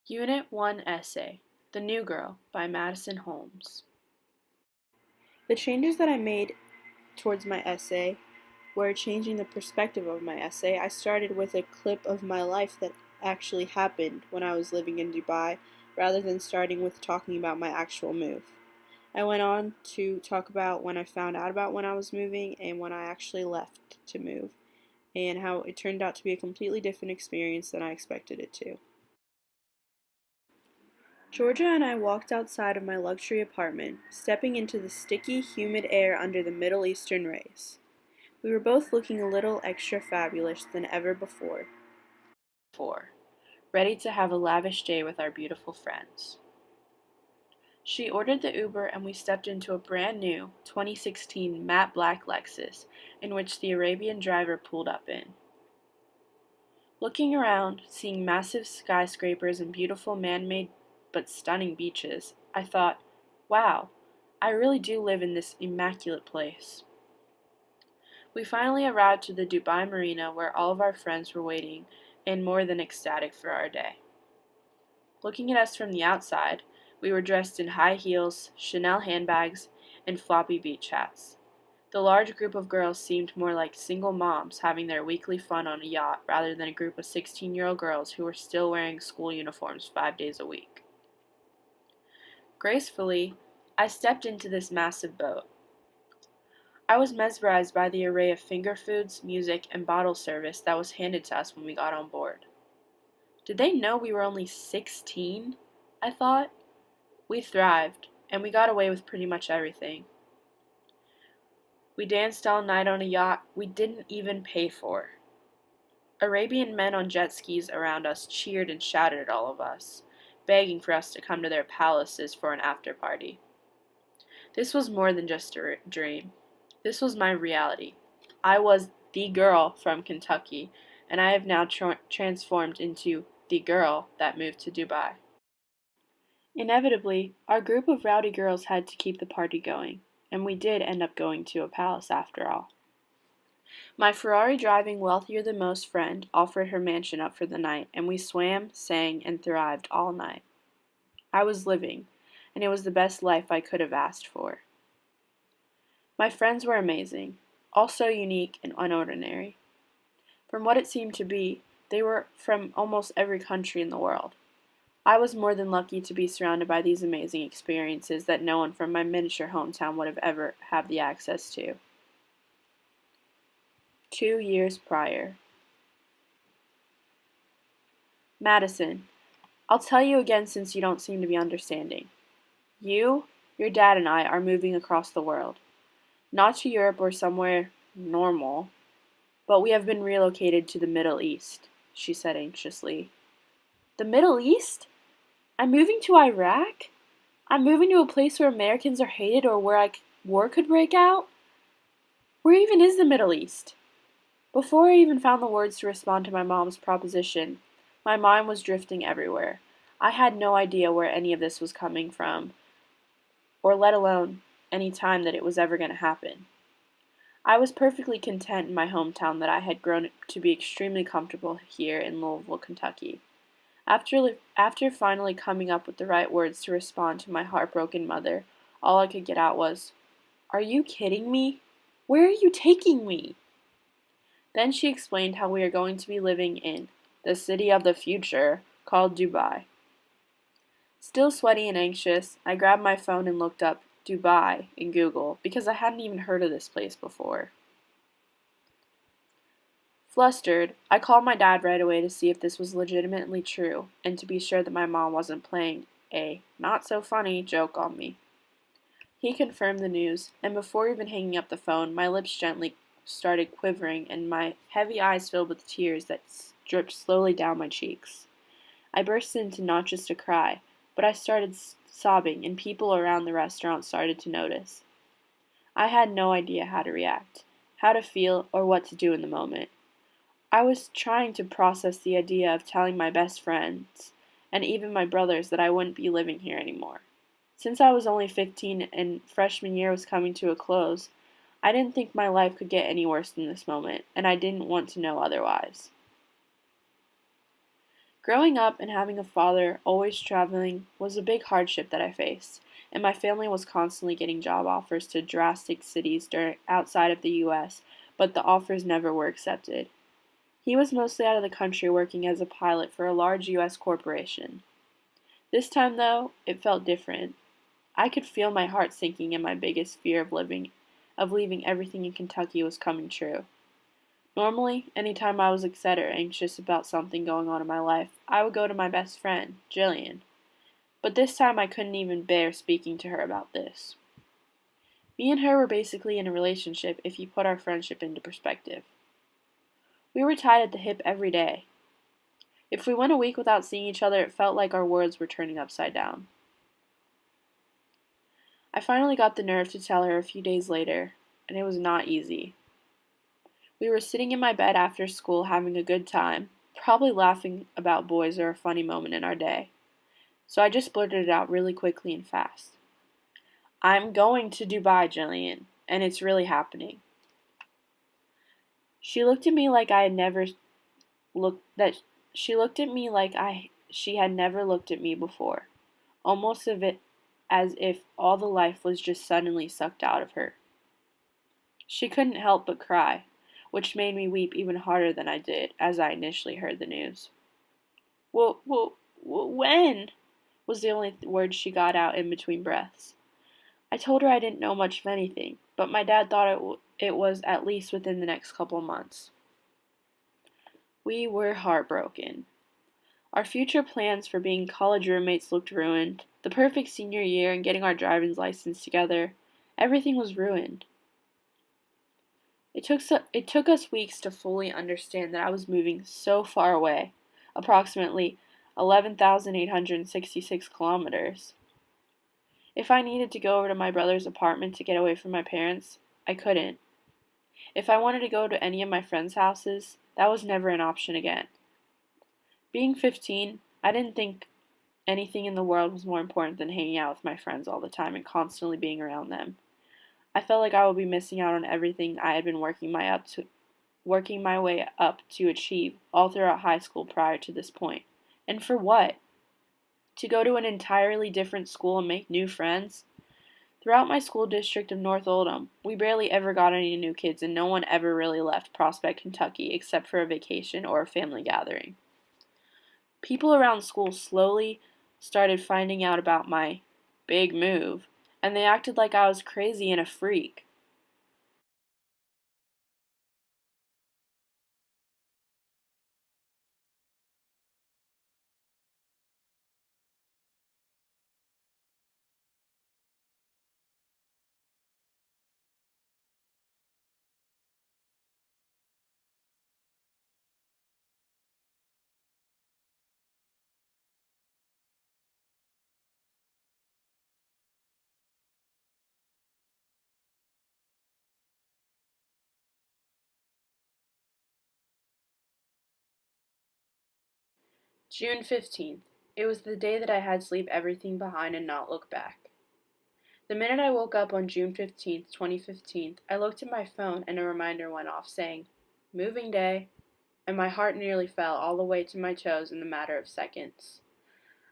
Unit 1 Essay The New Girl by Madison Holmes. The changes that I made towards my essay were changing the perspective of my essay. I started with a clip of my life that actually happened when I was living in Dubai, rather than starting with talking about my actual move. I went on to talk about when I found out about when I was moving and when I actually left to move, and how it turned out to be a completely different experience than I expected it to. Georgia and I walked outside of my luxury apartment, stepping into the sticky, humid air under the Middle Eastern rays. We were both looking a little extra fabulous than ever before. 4. Ready to have a lavish day with our beautiful friends. She ordered the Uber and we stepped into a brand new 2016 matte black Lexus, in which the Arabian driver pulled up in. Looking around, seeing massive skyscrapers and beautiful man-made but stunning beaches, I thought, wow, I really do live in this immaculate place. We finally arrived to the Dubai Marina, where all of our friends were waiting and more than ecstatic for our day. Looking at us from the outside, we were dressed in high heels, Chanel handbags, and floppy beach hats. The large group of girls seemed more like single moms having their weekly fun on a yacht rather than a group of 16-year-old girls who were still wearing school uniforms 5 days a week. Gracefully, I stepped into this massive boat. I was mesmerized by the array of finger foods, music, and bottle service that was handed to us when we got on board. Did they know we were only 16? I thought. We thrived, and we got away with pretty much everything. We danced all night on a yacht we didn't even pay for. Arabian men on jet skis around us cheered and shouted at all of us, begging for us to come to their palaces for an after party. This was more than just a dream. This was my reality. I was the girl from Kentucky, and I have now transformed into the girl that moved to Dubai. Inevitably, our group of rowdy girls had to keep the party going, and we did end up going to a palace after all. My Ferrari driving wealthier than most friend offered her mansion up for the night, and we swam, sang, and thrived all night. I was living, and it was the best life I could have asked for. My friends were amazing, also unique and unordinary. From what it seemed to be, they were from almost every country in the world. I was more than lucky to be surrounded by these amazing experiences that no one from my miniature hometown would have ever had the access to. 2 years prior. Madison, I'll tell you again since you don't seem to be understanding. You, your dad, and I are moving across the world. Not to Europe or somewhere normal, but we have been relocated to the Middle East, she said anxiously. The Middle East? I'm moving to Iraq? I'm moving to a place where Americans are hated or where war could break out? Where even is the Middle East? Before I even found the words to respond to my mom's proposition, my mind was drifting everywhere. I had no idea where any of this was coming from, or let alone any time that it was ever going to happen. I was perfectly content in my hometown that I had grown to be extremely comfortable here in Louisville, Kentucky. After finally coming up with the right words to respond to my heartbroken mother, all I could get out was, "Are you kidding me? Where are you taking me?" Then she explained how we are going to be living in the city of the future called Dubai. Still sweaty and anxious, I grabbed my phone and looked up Dubai in Google because I hadn't even heard of this place before. Flustered, I called my dad right away to see if this was legitimately true and to be sure that my mom wasn't playing a not-so-funny joke on me. He confirmed the news, and before even hanging up the phone, my lips gently started quivering and my heavy eyes filled with tears that dripped slowly down my cheeks. I burst into not just a cry, but I started sobbing, and people around the restaurant started to notice. I had no idea how to react, how to feel, or what to do in the moment. I was trying to process the idea of telling my best friends, and even my brothers, that I wouldn't be living here anymore. Since I was only 15 and freshman year was coming to a close, I didn't think my life could get any worse than this moment, and I didn't want to know otherwise. Growing up and having a father always traveling was a big hardship that I faced, and my family was constantly getting job offers to drastic cities outside of the US, but the offers never were accepted. He was mostly out of the country working as a pilot for a large US corporation. This time, though, it felt different. I could feel my heart sinking and my biggest fear of leaving everything in Kentucky was coming true. Normally, anytime I was upset or anxious about something going on in my life, I would go to my best friend, Jillian. But this time I couldn't even bear speaking to her about this. Me and her were basically in a relationship if you put our friendship into perspective. We were tied at the hip every day. If we went a week without seeing each other, it felt like our worlds were turning upside down. I finally got the nerve to tell her a few days later, and it was not easy. We were sitting in my bed after school having a good time, probably laughing about boys or a funny moment in our day. So I just blurted it out really quickly and fast. I'm going to Dubai, Jillian, and it's really happening. She looked at me like I had never looked that she looked at me like she had never looked at me before, almost as if all the life was just suddenly sucked out of her. She couldn't help but cry, which made me weep even harder than I did as I initially heard the news. When? Was the only word she got out in between breaths. I told her I didn't know much of anything, but my dad thought it was at least within the next couple of months. We were heartbroken. Our future plans for being college roommates looked ruined. The perfect senior year and getting our driver's license together, everything was ruined. It took us weeks to fully understand that I was moving so far away, approximately 11,866 kilometers. If I needed to go over to my brother's apartment to get away from my parents, I couldn't. If I wanted to go to any of my friends' houses, that was never an option again. Being 15, I didn't think anything in the world was more important than hanging out with my friends all the time and constantly being around them. I felt like I would be missing out on everything I had been working my way up to achieve all throughout high school prior to this point. And for what? To go to an entirely different school and make new friends? Throughout my school district of North Oldham, we barely ever got any new kids and no one ever really left Prospect, Kentucky except for a vacation or a family gathering. People around school slowly started finding out about my big move, and they acted like I was crazy and a freak. June 15th. It was the day that I had to leave everything behind and not look back. The minute I woke up on June 15th, 2015, I looked at my phone and a reminder went off saying, "Moving day," and my heart nearly fell all the way to my toes in the matter of seconds.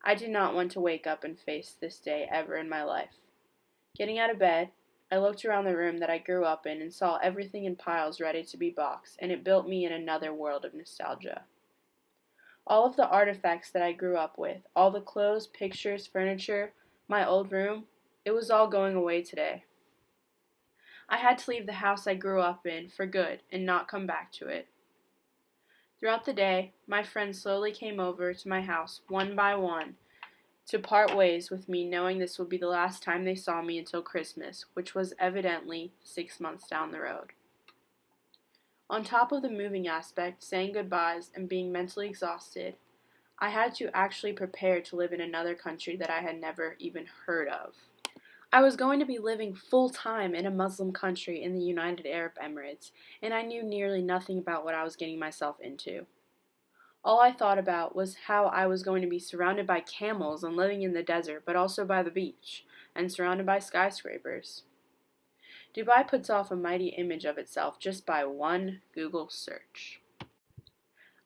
I did not want to wake up and face this day ever in my life. Getting out of bed, I looked around the room that I grew up in and saw everything in piles ready to be boxed, and it built me in another world of nostalgia. All of the artifacts that I grew up with, all the clothes, pictures, furniture, my old room, it was all going away today. I had to leave the house I grew up in for good and not come back to it. Throughout the day, my friends slowly came over to my house one by one to part ways with me, knowing this would be the last time they saw me until Christmas, which was evidently 6 months down the road. On top of the moving aspect, saying goodbyes, and being mentally exhausted, I had to actually prepare to live in another country that I had never even heard of. I was going to be living full time in a Muslim country in the United Arab Emirates, and I knew nearly nothing about what I was getting myself into. All I thought about was how I was going to be surrounded by camels and living in the desert, but also by the beach, and surrounded by skyscrapers. Dubai puts off a mighty image of itself just by one Google search.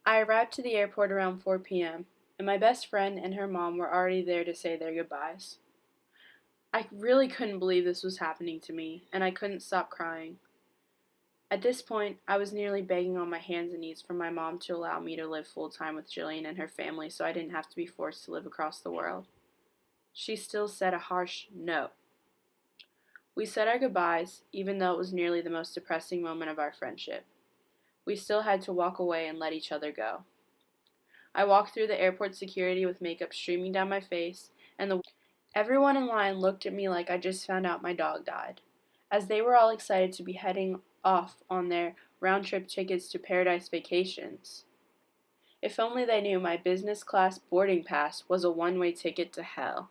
I arrived to the airport around 4 p.m., and my best friend and her mom were already there to say their goodbyes. I really couldn't believe this was happening to me, and I couldn't stop crying. At this point, I was nearly begging on my hands and knees for my mom to allow me to live full time with Jillian and her family so I didn't have to be forced to live across the world. She still said a harsh no. We said our goodbyes, even though it was nearly the most depressing moment of our friendship. We still had to walk away and let each other go. I walked through the airport security with makeup streaming down my face, and everyone in line looked at me like I just found out my dog died, as they were all excited to be heading off on their round-trip tickets to Paradise Vacations. If only they knew my business class boarding pass was a one-way ticket to hell.